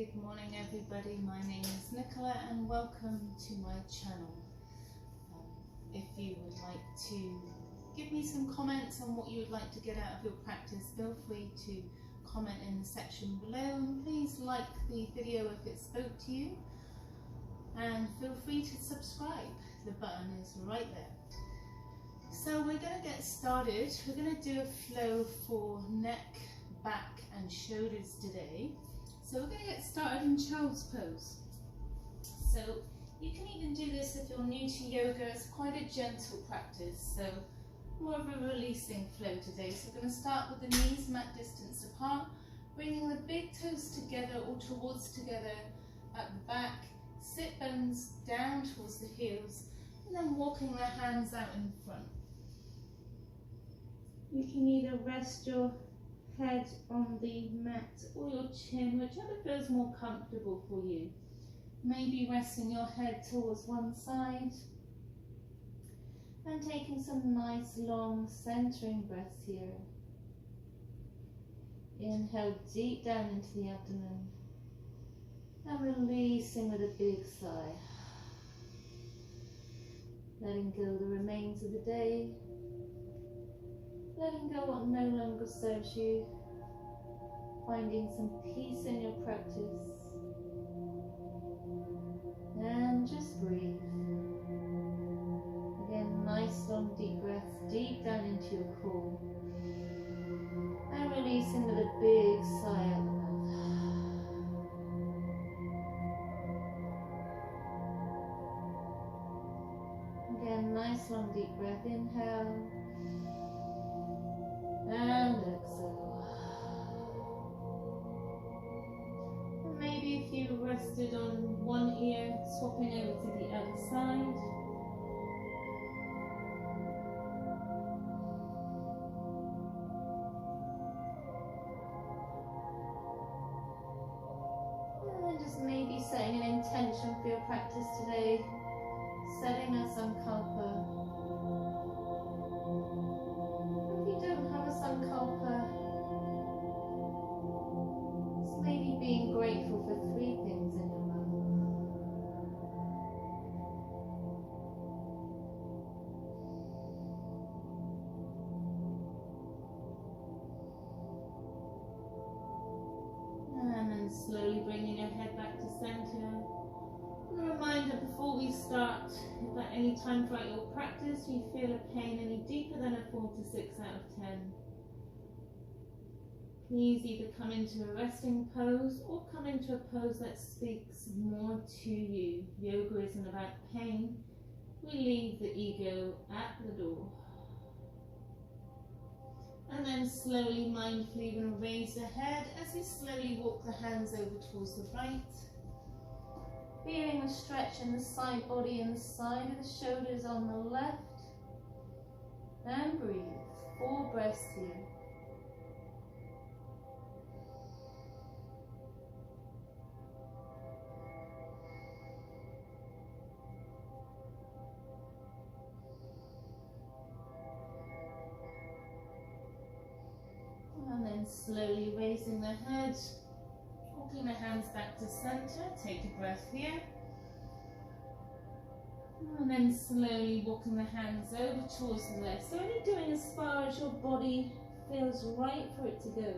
Good morning everybody, my name is Nicola and welcome to my channel. If you would like to give me some comments on what you would like to get out of your practice, feel free to comment in the section below, and please like the video if it spoke to you, and feel free to subscribe. The button is right there. So we're going to get started. We're going to do a flow for neck, back and shoulders today. So we're going to get started in child's pose. So you can even do this if you're new to yoga. It's quite a gentle practice, so more of a releasing flow today. So we're going to start with the knees mat distance apart, bringing the big toes together or towards together at the back, sit bones down towards the heels, and then walking the hands out in front. You can either rest your head on the mat or your chin, whichever feels more comfortable for you. Maybe resting your head towards one side and taking some nice long centering breaths here. Inhale deep down into the abdomen and releasing with a big sigh. Letting go the remains of the day. Letting go what no longer serves you, finding some peace in your practice, and just breathe. Again, nice long deep breaths deep down into your core, and releasing with a big sigh out the mouth. Again, nice long deep breath, inhale. And exhale. And maybe if you rested on one ear, swapping over to the other side. And then just maybe setting an intention for your practice today, setting a sankalpa. Sankalpa. It's maybe being grateful for 3 things in your life. And then slowly bringing your head back to center. And a reminder before we start, if at any time throughout your practice you feel a pain any deeper than a 4 to 6 out of 10, please either come into a resting pose or come into a pose that speaks more to you. Yoga isn't about pain. We leave the ego at the door. And then slowly, mindfully, we're going to raise the head as we slowly walk the hands over towards the right. Feeling the stretch in the side body and the side of the shoulders on the left. And breathe. 4 breaths here. And then slowly raising the head, walking the hands back to center. Take a breath here. And then slowly walking the hands over towards the left. So only doing as far as your body feels right for it to go.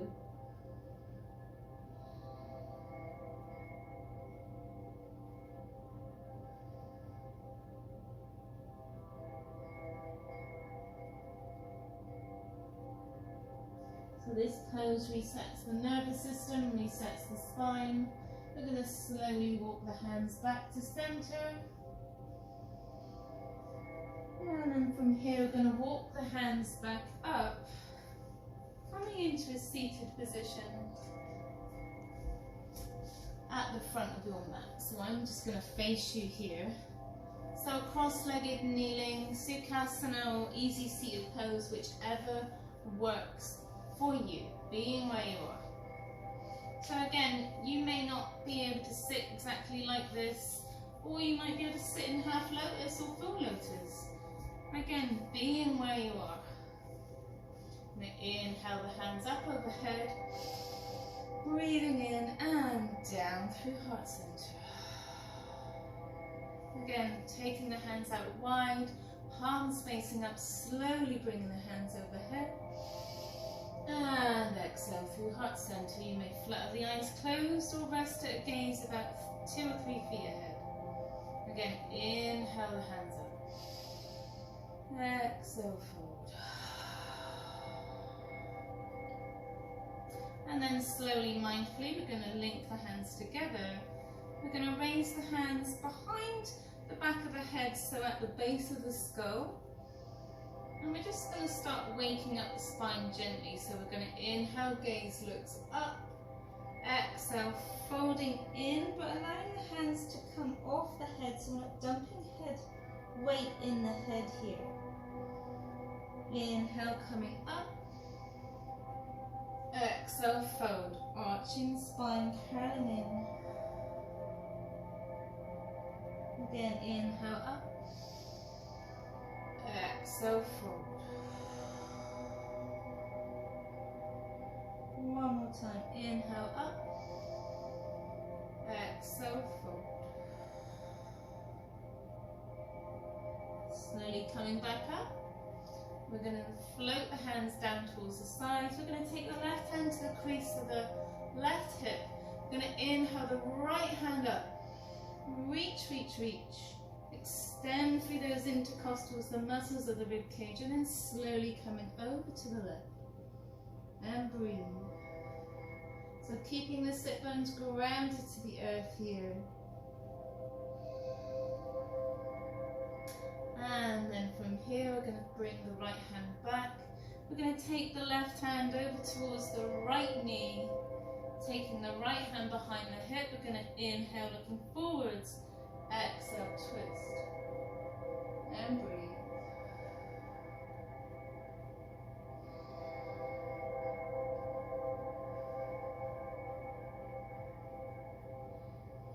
So this pose resets the nervous system, resets the spine. We're going to slowly walk the hands back to center. And then from here we're going to walk the hands back up, coming into a seated position at the front of your mat. So I'm just going to face you here. So cross-legged kneeling, sukasana or easy seated pose, whichever works for you, being where you are. So again, you may not be able to sit exactly like this, or you might be able to sit in half lotus or full lotus. Again, being where you are. Inhale the hands up overhead, breathing in and down through heart center. Again, taking the hands out wide, palms facing up, slowly bringing the hands overhead. And exhale through heart center. You may flutter the eyes closed or rest at a gaze about 2 or 3 feet ahead. Again, inhale the hands up. Exhale forward. And then slowly, mindfully, we're going to link the hands together. We're going to raise the hands behind the back of the head, so at the base of the skull. And we're just going to start waking up the spine gently. So we're going to inhale, gaze looks up. Exhale, folding in, but allowing the hands to come off the head, so we're not dumping head weight in the head here. Inhale, coming up. Exhale, fold, arching spine, curling in. Again, inhale up. Exhale, forward. One more time, inhale up. Exhale, forward. Slowly coming back up. We're going to float the hands down towards the sides. We're going to take the left hand to the crease of the left hip. We're going to inhale the right hand up. Reach, reach, reach. Extend through those intercostals, the muscles of the rib cage, and then slowly coming over to the left. And breathe. So keeping the sit bones grounded to the earth here. And then from here we're going to bring the right hand back. We're going to take the left hand over towards the right knee. Taking the right hand behind the hip, we're going to inhale looking forwards. Exhale, twist. And breathe.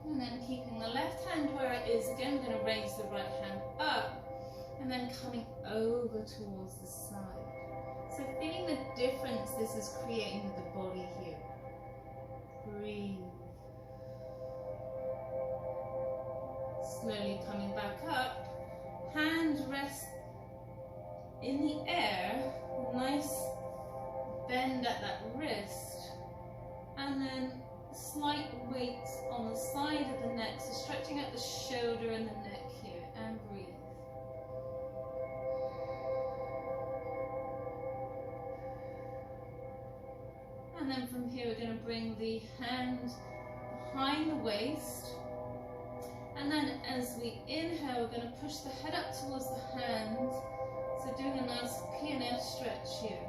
And then keeping the left hand where it is, again we're going to raise the right hand up. And then coming over towards the side. So feeling the difference this is creating with the body here. Breathe. Slowly coming back up. Hands rest in the air. Nice bend at that wrist. And then slight weight on the side of the neck. So stretching out the shoulder and the neck here. And breathe. And then from here we're going to bring the hand behind the waist. And then as we inhale, we're going to push the head up towards the hands. So doing a nice piano stretch here.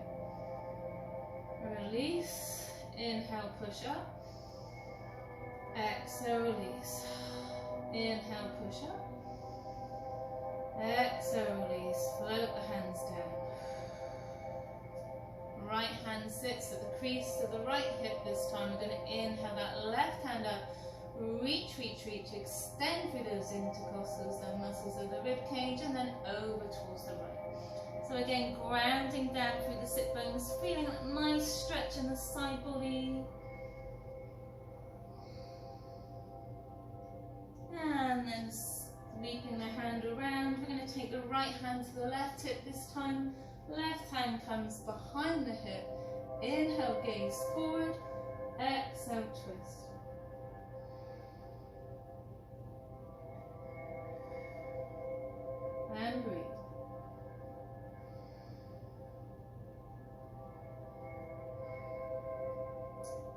Release. Inhale, push up. Exhale, release. Inhale, push up. Exhale, release. Float the hands down. Right hand sits at the crease of the right hip this time. We're going to inhale that left hand up. Reach, reach, reach. Extend through those intercostals, the muscles of the rib cage, and then over towards the right. So again, grounding down through the sit bones, feeling that nice stretch in the side body. And then sweeping the hand around. We're going to take the right hand to the left hip this time. Left hand comes behind the hip. Inhale, gaze forward. Exhale, twist. And breathe.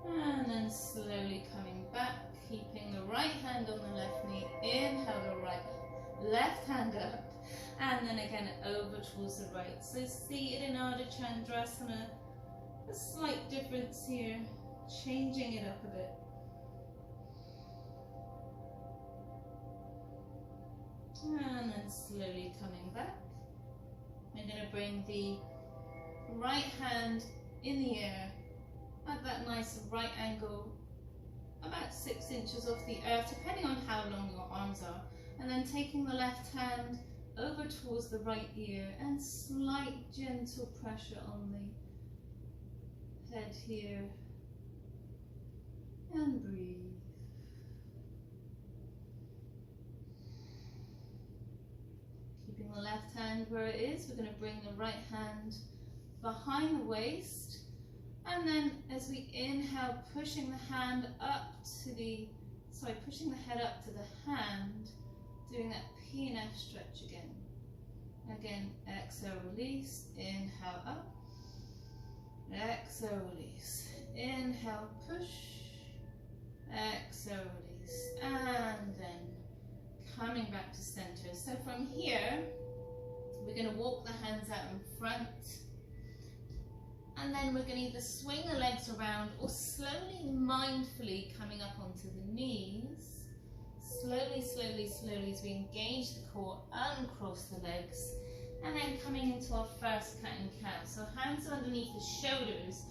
And then slowly coming back, keeping the right hand on the left knee. Inhale the left hand up. And then again over towards the right. So seated in Adho Chandrasana. A slight difference here. Changing it up a bit. And then slowly coming back. I'm going to bring the right hand in the air at that nice right angle, about 6 inches off the earth, depending on how long your arms are. And then taking the left hand over towards the right ear and slight gentle pressure on the head here. And breathe. left hand where it is. We're going to bring the right hand behind the waist. And then as we inhale, pushing the hand up to the, pushing the head up to the hand, doing that P and F stretch again. Again, exhale, release, inhale up, exhale, release, inhale, push, exhale, release, and then coming back to center. So from here, we're going to walk the hands out in front, and then we're going to either swing the legs around or slowly, mindfully coming up onto the knees. Slowly, slowly, slowly as we engage the core, uncross the legs, and then coming into our first cat and cow. So hands are underneath the shoulders.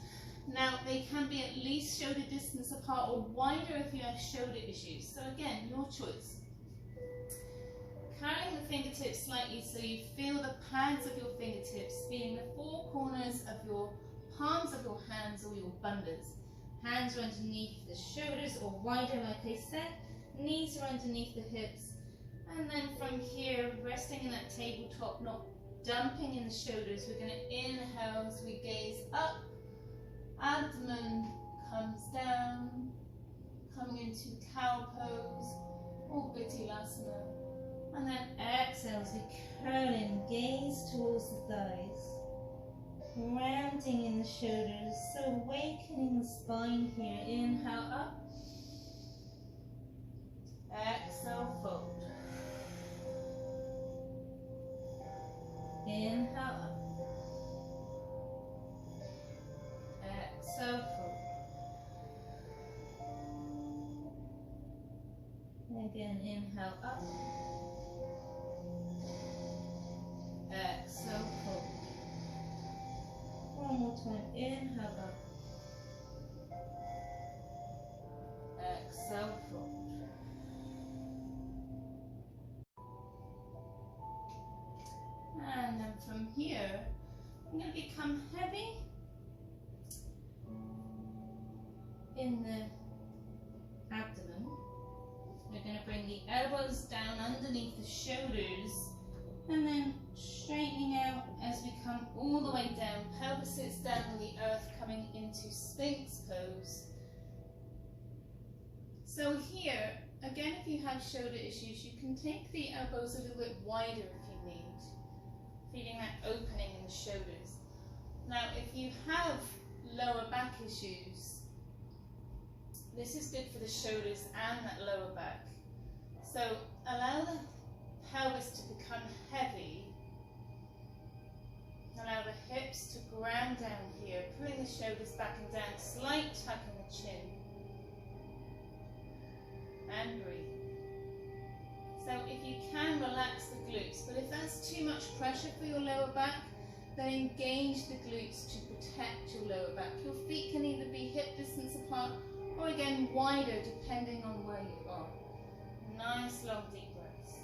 Now they can be at least shoulder distance apart or wider if you have shoulder issues. So again, your choice. Curling the fingertips slightly so you feel the pads of your fingertips being the four corners of your palms of your hands or your bandhas. Hands are underneath the shoulders or wider, like I said. Knees are underneath the hips, and then from here, resting in that tabletop, not dumping in the shoulders, we're going to inhale as we gaze up, abdomen comes down, coming into cow pose or balasana, and then exhale as we curl in, gaze towards the thighs, rounding in the shoulders, so awakening the spine here. Inhale up, exhale, fold. Inhale up. Exhale, fold. Again, inhale up. Exhale, fold. One more time. Inhale up. Exhale, fold. And then from here, I'm going to become heavy in the abdomen. We're going to bring the elbows down underneath the shoulders and then straightening out as we come all the way down. Pelvis sits down on the earth, coming into Sphinx pose. So here, again, if you have shoulder issues, you can take the elbows a little bit wider if you need. Feeling that opening in the shoulders. Now, if you have lower back issues, this is good for the shoulders and that lower back. So allow the pelvis to become heavy. Allow the hips to ground down here, pulling the shoulders back and down, slight tuck in the chin. And breathe. So if you can, relax the glutes, but if that's too much pressure for your lower back, then engage the glutes to protect your lower back. Your feet can either be hip distance apart or again wider depending on where you are. Nice long deep breaths.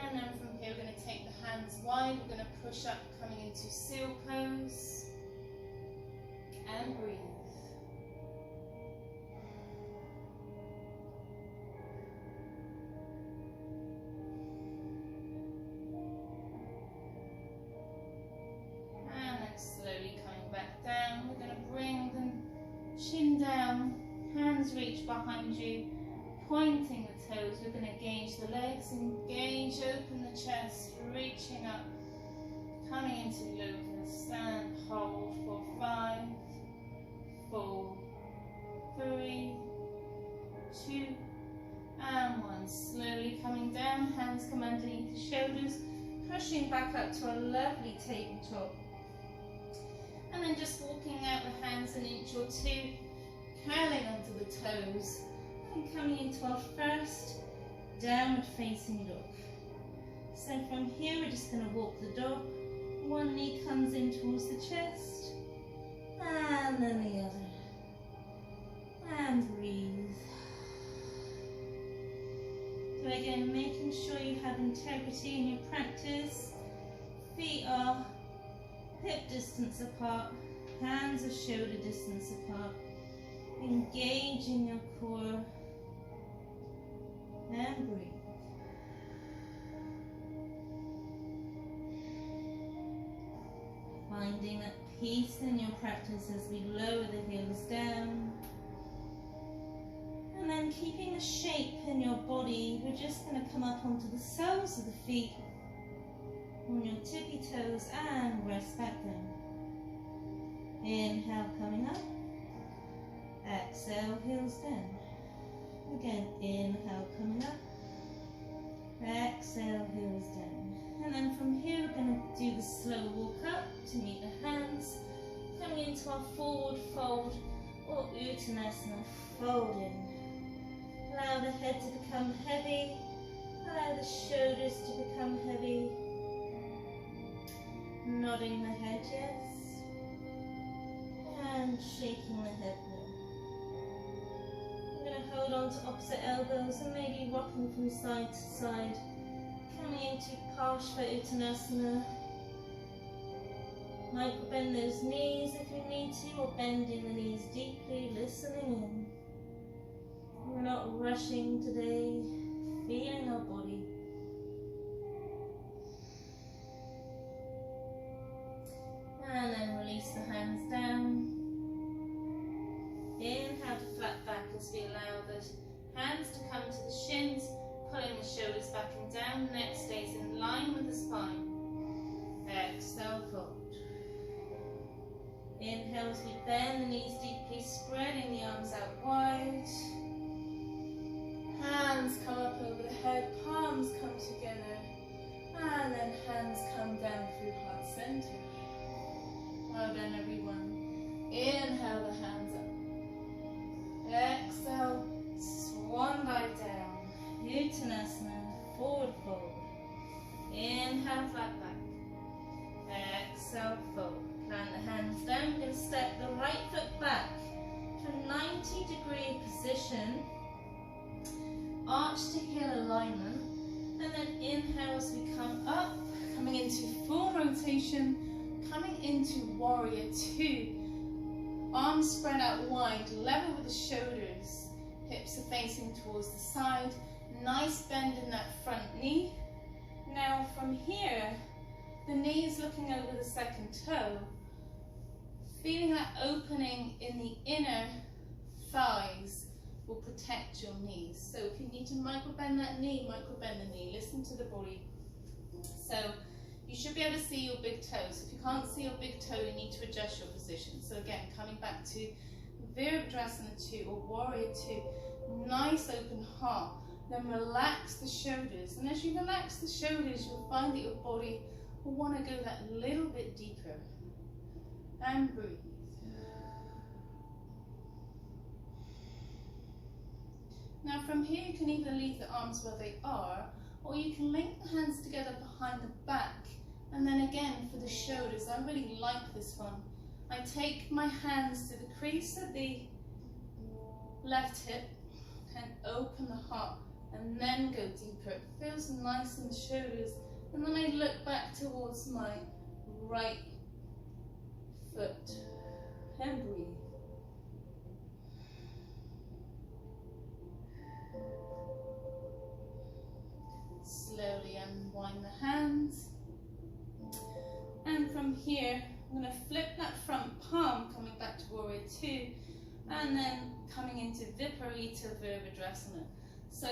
And then from here we're going to take the hands wide, we're going to push up coming into seal pose. And breathe. And then slowly coming back down, we're going to bring the chin down, hands reach behind you, pointing the toes. We're going to engage the legs, engage, open the chest, reaching up, coming into lotus, stand, hold for 5, 4, 3, 2, and 1. Slowly coming down, hands come underneath the shoulders, pushing back up to a lovely tabletop. And then just walking out the hands an inch or two, curling under the toes, and coming into our first downward facing dog. So from here we're just going to walk the dog. One knee comes in towards the chest, and then the other. And breathe. So again, making sure you have integrity in your practice. Feet are hip distance apart, hands are shoulder distance apart. Engaging your core and breathe. Finding that peace in your practice as we lower the heels down. And then keeping the shape in your body, we're just going to come up onto the soles of the feet, on your tippy toes, and rest back down. Inhale, coming up. Exhale, heels down. Again, inhale, coming up. Exhale, heels down. And then from here, we're going to do the slow walk up to meet the hands. Coming into our forward fold or uttanasana, folding. Allow the head to become heavy. Allow the shoulders to become heavy. Nodding the head, yes. And shaking the head, no. I'm going to hold on to opposite elbows and maybe rocking from side to side. Coming into Parshva Uttanasana. Might bend those knees if you need to, or bending the knees deeply, listening in. We're not rushing today, feeling our body. And then release the hands down. Inhale to flat back as we allow the hands to come to the shins, pulling the shoulders back and down. Neck stays in line with the spine. Exhale, fold. Inhale as we bend the knees deeply, spreading the arms out wide. Hands come up over the head, palms come together, and then hands come down through heart center. Well done, everyone. Inhale the hands up. Exhale, swan dive down. Uttanasana, forward fold. Inhale, flat back. Exhale, fold. Plant the hands down. We're going to step the right foot back to a 90-degree position. Arch to heel alignment. And then inhale as we come up, coming into full rotation, coming into warrior two. Arms spread out wide, level with the shoulders. Hips are facing towards the side. Nice bend in that front knee. Now from here, the knee is looking over the second toe. Feeling that opening in the inner thighs will protect your knees. So if you need to micro-bend that knee, micro-bend the knee. Listen to the body. So you should be able to see your big toes. If you can't see your big toe, you need to adjust your position. So again, coming back to Virabhadrasana 2 or Warrior 2, nice open heart. Then relax the shoulders. And as you relax the shoulders, you'll find that your body will want to go that little bit deeper. And breathe. Now from here you can either leave the arms where they are, or you can link the hands together behind the back. And then again for the shoulders, I really like this one. I take my hands to the crease of the left hip and open the heart and then go deeper. It feels nice in the shoulders. And then I look back towards my right foot and breathe. Slowly unwind the hands. And from here, I'm going to flip that front palm, coming back to Warrior 2, and then coming into Viparita Virabhadrasana. So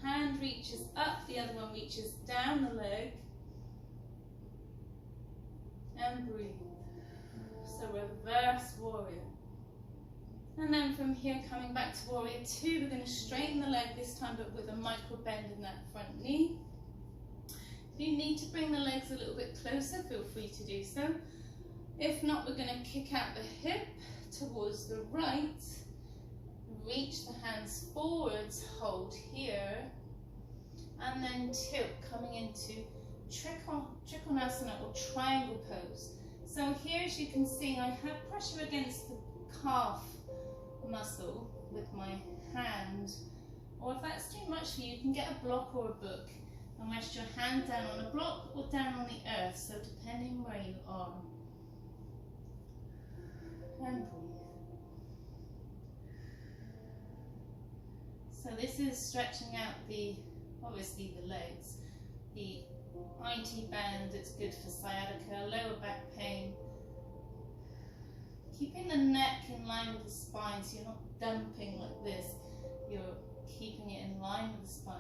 hand reaches up, the other one reaches down the leg, and breathe. So reverse warrior. And then from here, coming back to Warrior 2, we're going to straighten the leg this time, but with a micro bend in that front knee. If you need to bring the legs a little bit closer, feel free to do so. If not, we're going to kick out the hip towards the right, reach the hands forwards, hold here, and then tilt, coming into Trikonasana or triangle pose. So here, as you can see, I have pressure against the calf muscle with my hand, or if that's too much for you, you can get a block or a book and rest your hand down on a block or down on the earth, so depending where you are. And breathe. So this is stretching out obviously the legs, the IT band. It's good for sciatica, lower back pain. Keeping the neck in line with the spine, so you're not dumping like this. You're keeping it in line with the spine.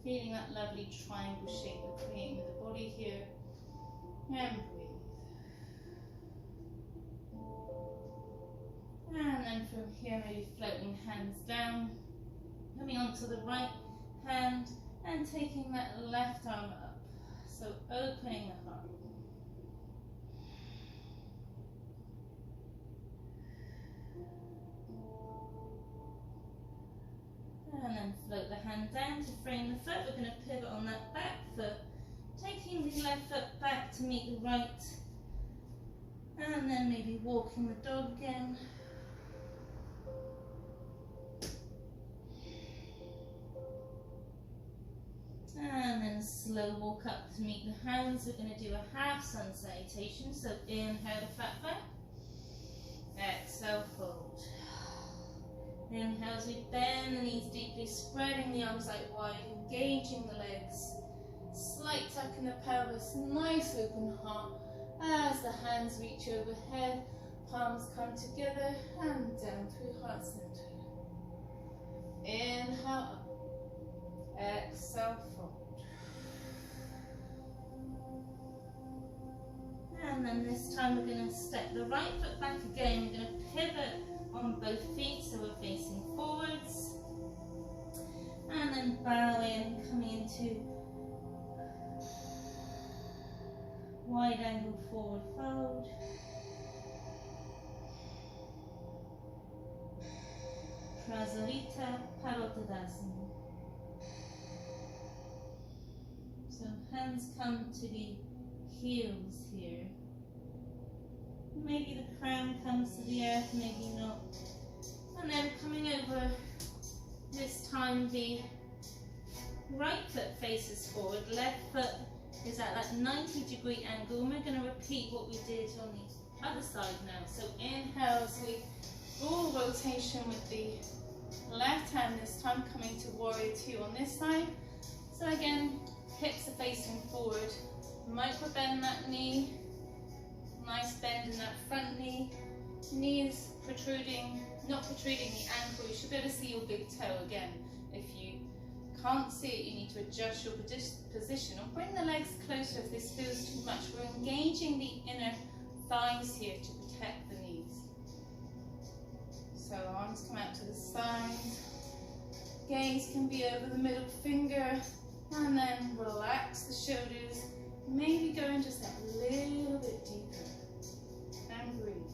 Feeling that lovely triangle shape we're creating with the body here. And breathe. And then from here, maybe floating hands down, coming onto the right hand and taking that left arm up. So opening the heart. And then float the hand down to frame the foot. We're going to pivot on that back foot, taking the left foot back to meet the right. And then maybe walking the dog again. And then a slow walk up to meet the hands. We're going to do a half sun salutation. So inhale the flat back. Exhale, fold. Inhale as we bend the knees deeply, spreading the arms out wide, engaging the legs. Slight tuck in the pelvis, nice open heart. As the hands reach overhead, palms come together and down through heart center. Inhale up. Exhale, fold. And then this time we're going to step the right foot back again. We're going to pivot on both feet, so we're facing forwards. And then bow in, coming into wide angle forward fold. Prasalita Tadasana. So hands come to the heels here. Maybe the crown comes to the earth, maybe not. And then coming over, this time the right foot faces forward, left foot is at that 90-degree angle. And we're going to repeat what we did on the other side now. So inhale as we full rotation with the left hand, this time coming to warrior two on this side. So again, hips are facing forward, micro bend that knee, nice bend in that front knee, knees protruding, not protruding the ankle. You should be able to see your big toe again. If you can't see it, you need to adjust your position or bring the legs closer if this feels too much. We're engaging the inner thighs here to protect the knees. So arms come out to the side, gaze can be over the middle finger, and then relax the shoulders, maybe going just that little bit deeper, and breathe.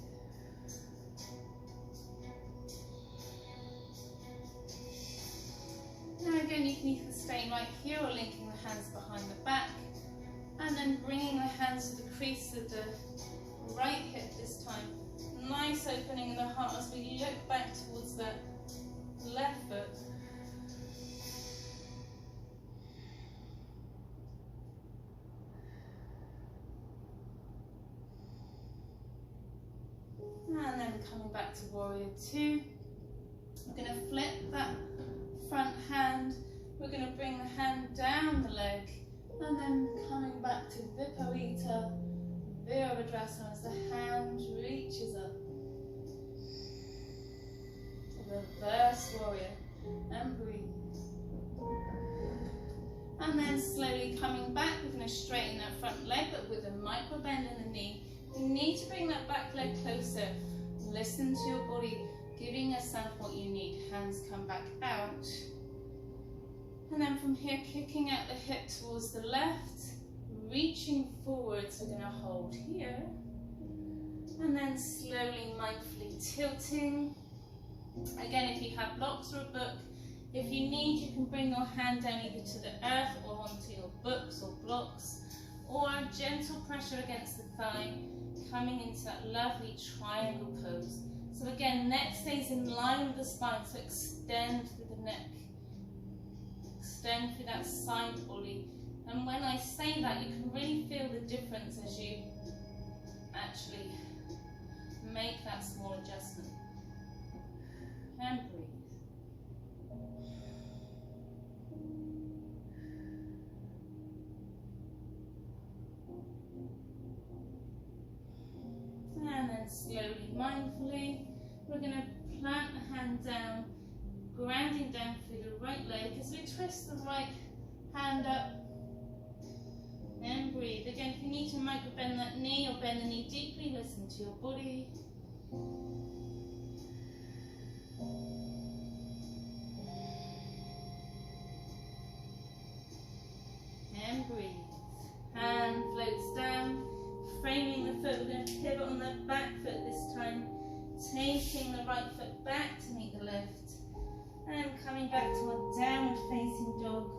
Now again, you can either stay right here or linking the hands behind the back, and then bringing the hands to the crease of the right hip this time. Nice opening in the heart as we look back towards that left foot. And then coming back to warrior two. We're going to flip that front hand. We're going to bring the hand down the leg. And then coming back to Viparita Virabhadrasana as the hand reaches up. Reverse warrior. And breathe. And then slowly coming back, we're going to straighten that front leg, but with a micro bend in the knee. You need to bring that back leg closer. Listen to your body, giving yourself what you need. Hands come back out. And then from here, kicking out the hip towards the left, reaching forwards, we're going to hold here. And then slowly, mindfully tilting. Again, if you have blocks or a book, if you need, you can bring your hand down either to the earth or onto your books or blocks, or gentle pressure against the thigh, coming into that lovely triangle pose. So again, neck stays in line with the spine, so extend through the neck. Extend through that side body. And when I say that, you can really feel the difference as you actually make that small adjustment. And breathe. then slowly, mindfully, we're going to plant the hand down, grounding down through the right leg as we twist the right hand up. And breathe. Again, if you need to micro bend that knee or bend the knee deeply, listen to your body. And breathe. Hand floats down, framing the foot. We're going to pivot on that back foot this time, taking the right foot back to meet the left, and coming back to a downward facing dog,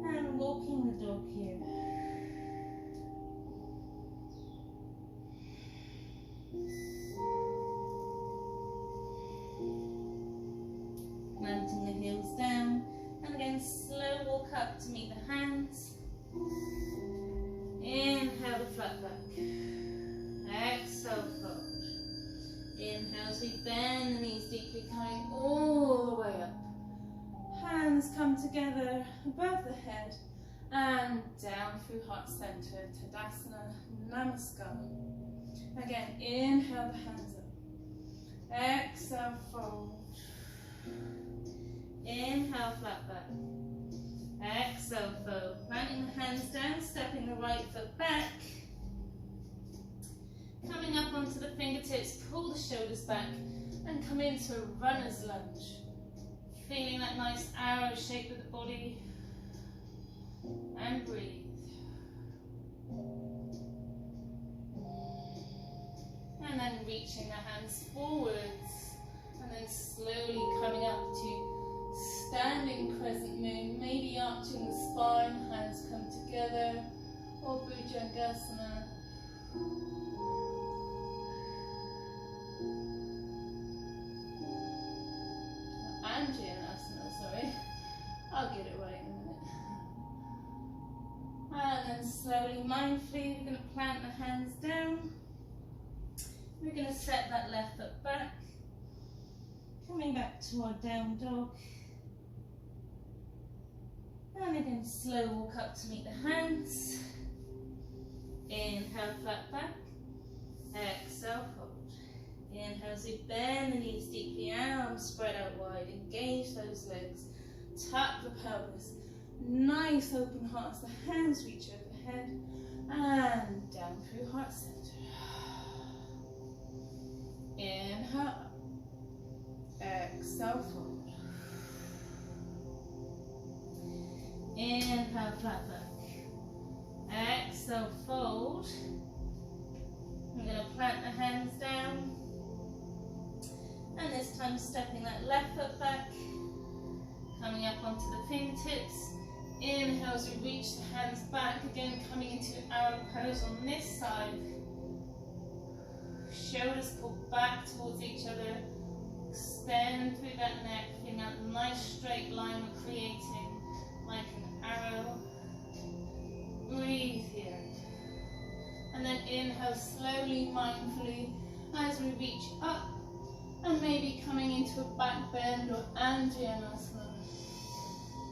and walking the dog here. Planting the heels down, and again slow walk up to meet the hands. Inhale to flat back. Exhale, fold. Inhale as we bend the knees deeply, coming all the way up. Hands come together above the head and down through heart center. Tadasana, namaskar. Again, inhale the hands up. Exhale, fold. Inhale, flat back. Exhale, fold. Planting the hands down, stepping the right foot back. Coming up onto the fingertips, pull the shoulders back and come into a runner's lunge. Feeling that nice arrow shape of the body. And breathe. And then reaching the hands forwards. And then slowly coming up to standing crescent moon, maybe arching the spine, hands come together, or bhujangasana. Anjanasana, sorry. I'll get it right in a minute. And then slowly, mindfully, we're going to plant the hands down. We're going to set that left foot back. Coming back to our down dog. And again, slow walk up to meet the hands. Inhale, flat back. Exhale, fold. Inhale as we bend the knees deeply, arms spread out wide. Engage those legs. Tap the pelvis. Nice open heart as the hands reach overhead. And down through heart center. Inhale up. Exhale, fold. Inhale, flat back. Exhale, fold. We're going to plant the hands down. And this time stepping that left foot back. Coming up onto the fingertips. Inhale as we reach the hands back. Again, coming into arrow pose on this side. Shoulders pulled back towards each other. Extend through that neck, feeling that nice straight line we're creating, like an arrow. Breathe here. And then inhale slowly, mindfully, as we reach up, and maybe coming into a back bend or anjanasana.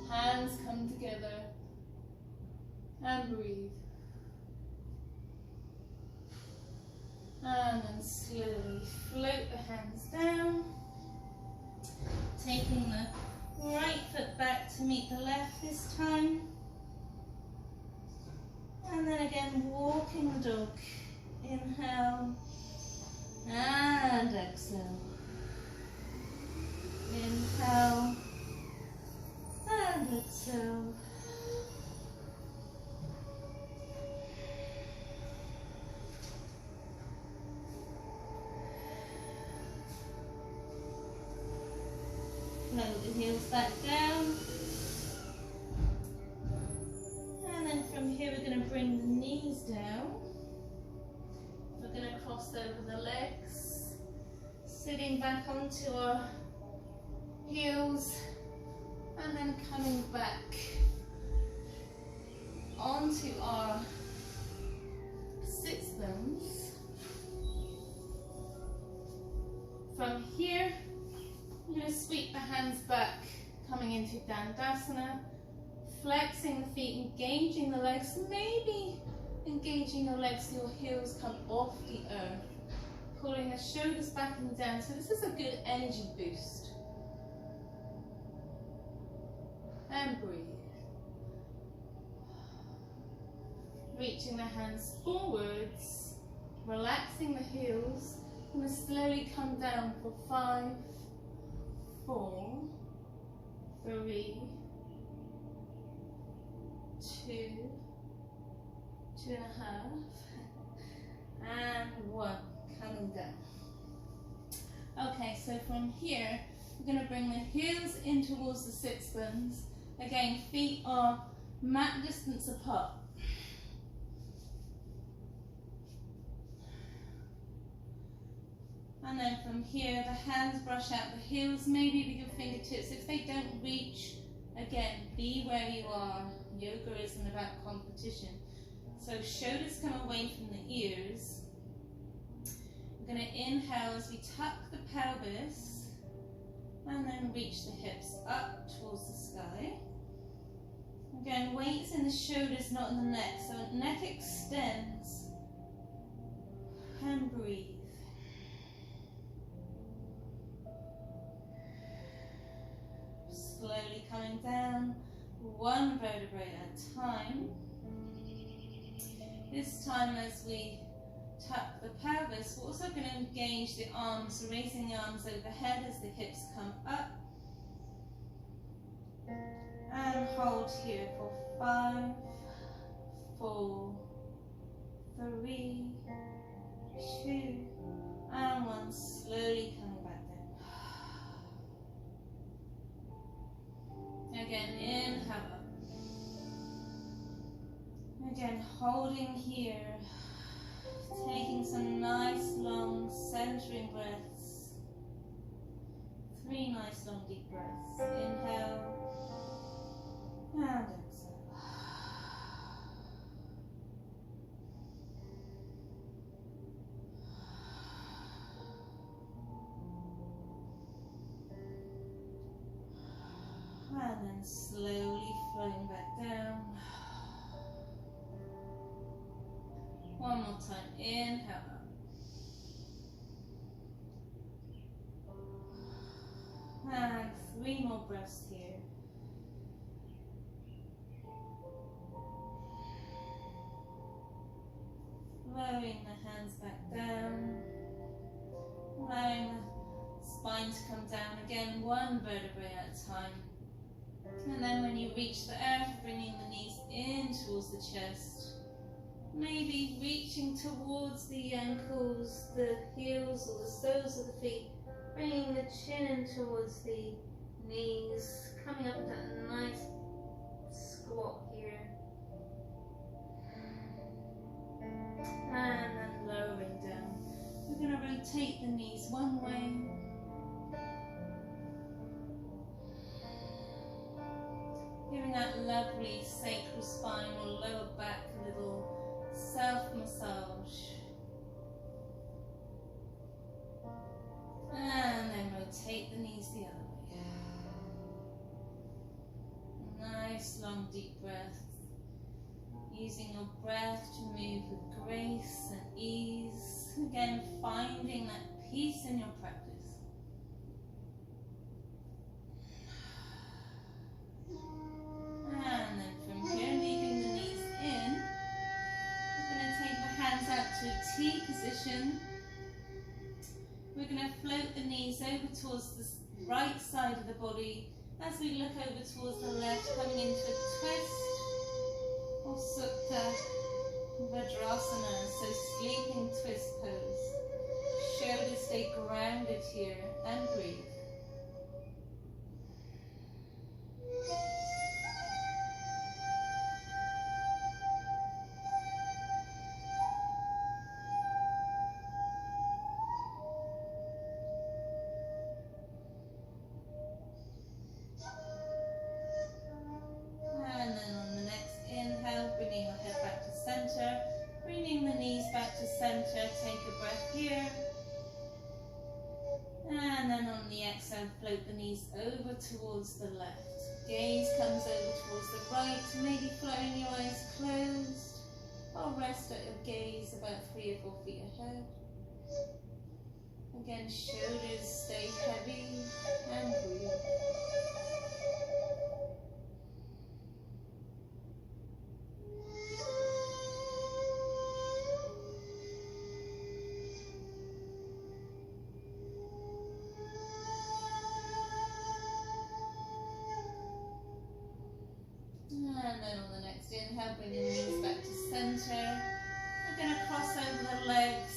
Hands come together, and breathe. And then slowly float the hands down. Taking the right foot back to meet the left this time. And then again, walking the dog. Inhale and exhale. Inhale and exhale. Float the heels back down. And then from here we're going to bring the knees down. We're going to cross over the legs. Sitting back onto our heels. And then coming back onto our sits bones. From here, I'm going to sweep the hands back, coming into Dandasana, flexing the feet, engaging the legs, maybe engaging your legs so your heels come off the earth. pulling the shoulders back and down. So this is a good energy boost. And breathe. Reaching the hands forwards, relaxing the heels. I'm going to slowly come down for 5, 4, 3, 2, 2.5, and 1. Coming down. Okay, so from here, we're going to bring the heels in towards the sits bones. Again, feet are mat distance apart. And then from here, the hands brush out the heels, maybe with your fingertips. If they don't reach, again, be where you are. Yoga isn't about competition. So shoulders come away from the ears. We're going to inhale as we tuck the pelvis and then reach the hips up towards the sky. Again, weight's in the shoulders, not in the neck. So neck extends and breathe. Slowly coming down, one vertebrae at a time. This time as we tuck the pelvis, we're also going to engage the arms, raising the arms overhead as the hips come up. And hold here for 5, 4, 3, 2, and 1. Slowly coming back down. Again, inhale up. Again, holding here. Taking some nice long centering breaths. 3 nice long deep breaths. Inhale and exhale. And then slowly flowing back down. One more time, inhale up. And 3 more breaths here. Lowering the hands back down. Allowing the spine to come down again, 1 vertebrae at a time. And then when you reach the earth, bringing the knees in towards the chest. Maybe reaching towards the ankles, the heels or the soles of the feet, bringing the chin in towards the knees, coming up into that nice squat here. And then lowering down. We're going to rotate the knees one way. Giving that lovely sacral spine or lower back a little self-massage. And then rotate the knees the other way. Nice long deep breath. Using your breath to move with grace and ease. Again, finding that peace in your practice. And then from here, leaving the knees in. Take the hands out to a T position. We're going to float the knees over towards the right side of the body as we look over towards the left, coming into a twist or Supta Vajrasana, so sleeping twist pose. Shoulders stay grounded here and breathe. Float the knees over towards the left. Gaze comes over towards the right, maybe floating your eyes closed, or rest at your gaze about 3 or 4 feet ahead. Again, shoulders stay heavy and breathe. And then on the next inhale, bring your knees back to center. We're going to cross over the legs.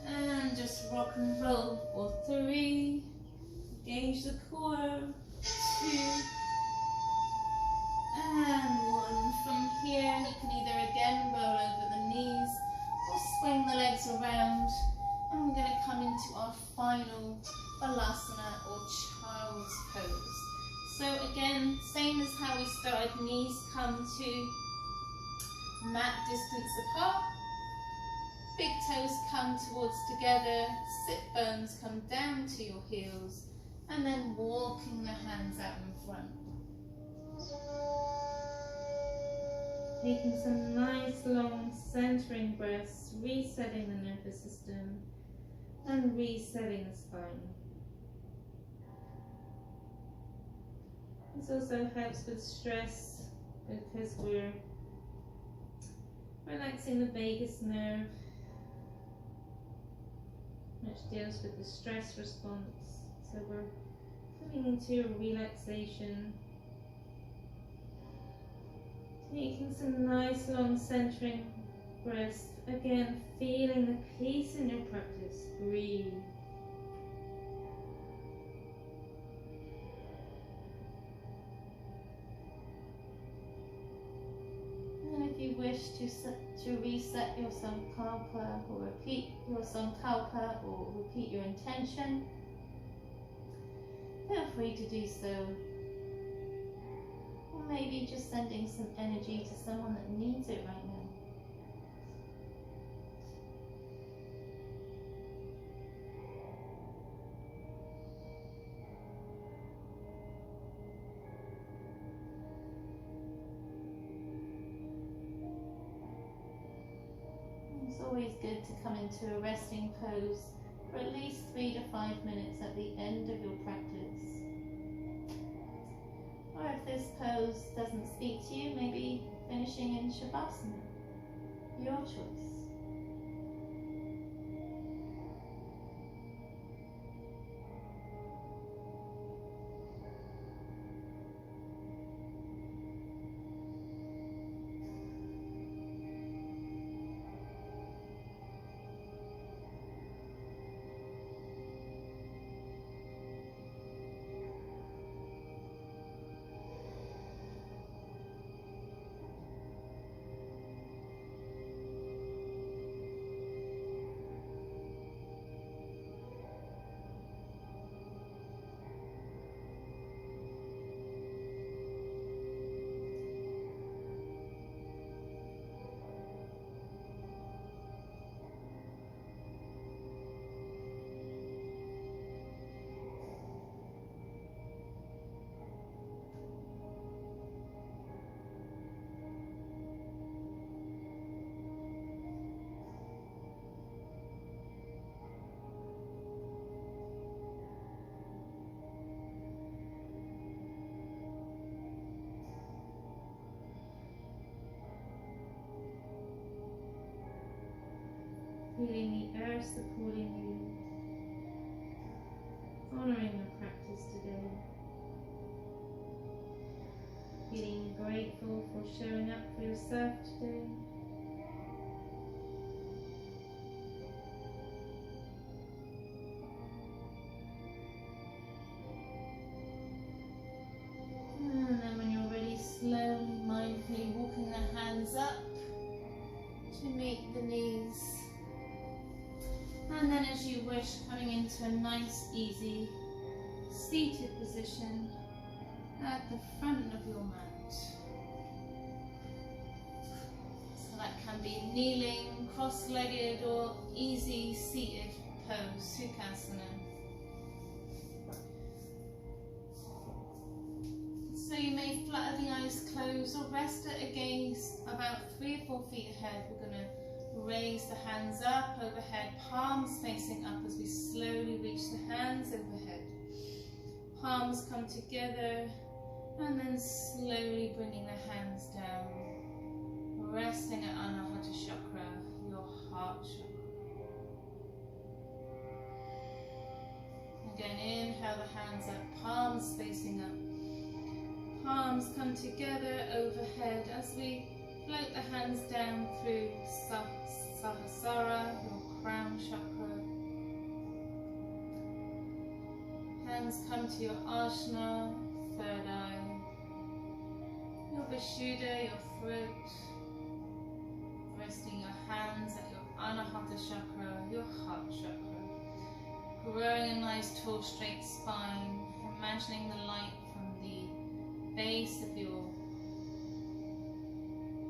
And just rock and roll for 3. Engage the core. 2. And 1. From here, you can either again roll over the knees or swing the legs around. And we're going to come into our final balasana or child's pose. So again, same as how we started, knees come to mat distance apart, big toes come towards together, sit bones come down to your heels, and then walking the hands out in front. Taking some nice long centering breaths, resetting the nervous system and resetting the spine. This also helps with stress because we're relaxing the vagus nerve, which deals with the stress response. So we're coming into a relaxation, taking some nice long centering breaths. Again, feeling the peace in your practice. Breathe. If you wish to reset your sankalpa or repeat your sankalpa or repeat your intention, feel free to do so. Or maybe just sending some energy to someone that needs it right now. It's always good to come into a resting pose for at least 3 to 5 minutes at the end of your practice. Or if this pose doesn't speak to you, maybe finishing in shavasana. Your choice. Feeling the earth supporting you, honouring your practice today, feeling grateful for showing up for yourself today. And then when you're ready, slowly, mindfully walking the hands up to meet the knees. And then as you wish, coming into a nice, easy, seated position at the front of your mat. So that can be kneeling, cross-legged or easy seated pose, sukasana. So you may flutter the eyes closed or rest at a gaze about 3 or 4 feet ahead. We're going to Raise the hands up overhead, palms facing up as we slowly reach the hands overhead. Palms come together and then slowly bringing the hands down, resting at Anahata Chakra, your heart chakra. Again, inhale the hands up, palms facing up. Palms come together overhead as we float the hands down through Sahasrara, your crown chakra. Hands come to your Ajna, third eye. Your Vishuddha, your throat. Resting your hands at your Anahata Chakra, your heart chakra. Growing a nice tall straight spine, imagining the light from the base of your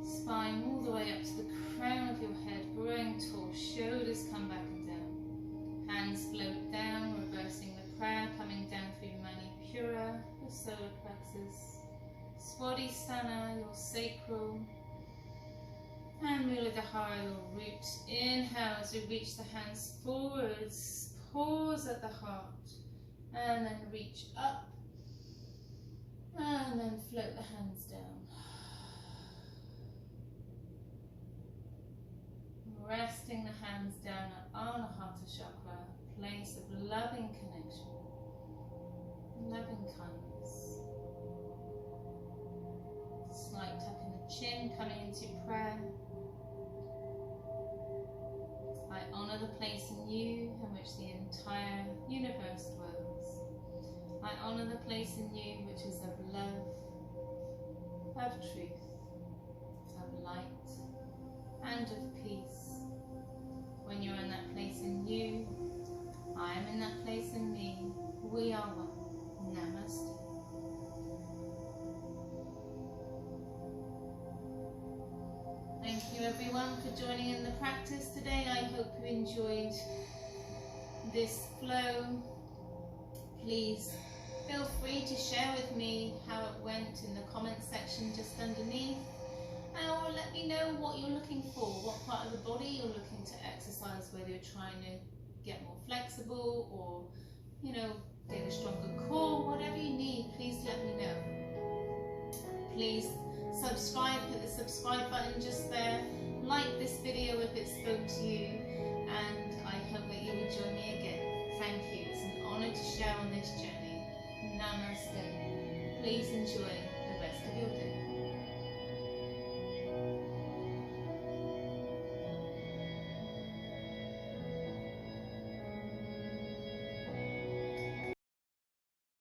spine all the way up to the crown of your head, growing tall, shoulders come back and down. Hands float down, reversing the prayer, coming down through Manipura, your solar plexus. Svanasana, your sacral. And Muladhara, your root. Inhale as we reach the hands forwards. Pause at the heart. And then reach up. And then float the hands down. Resting the hands down at Anahata Chakra, place of loving connection, loving kindness. Slight tuck in the chin, coming into prayer. I honour the place in you in which the entire universe dwells. I honour the place in you which is of love, of truth, of light, and of peace. When you're in that place in you, I am in that place in me. We are one. Namaste. Thank you everyone for joining in the practice today. I hope you enjoyed this flow. Please feel free to share with me how it went in the comments section just underneath. Or let me know what you're looking for, what part of the body you're looking to exercise, whether you're trying to get more flexible or, get a stronger core, whatever you need, please let me know. Please subscribe, hit the subscribe button just there, like this video if it spoke to you, and I hope that you will join me again. Thank you, it's an honour to share on this journey. Namaste. Please enjoy the rest of your day.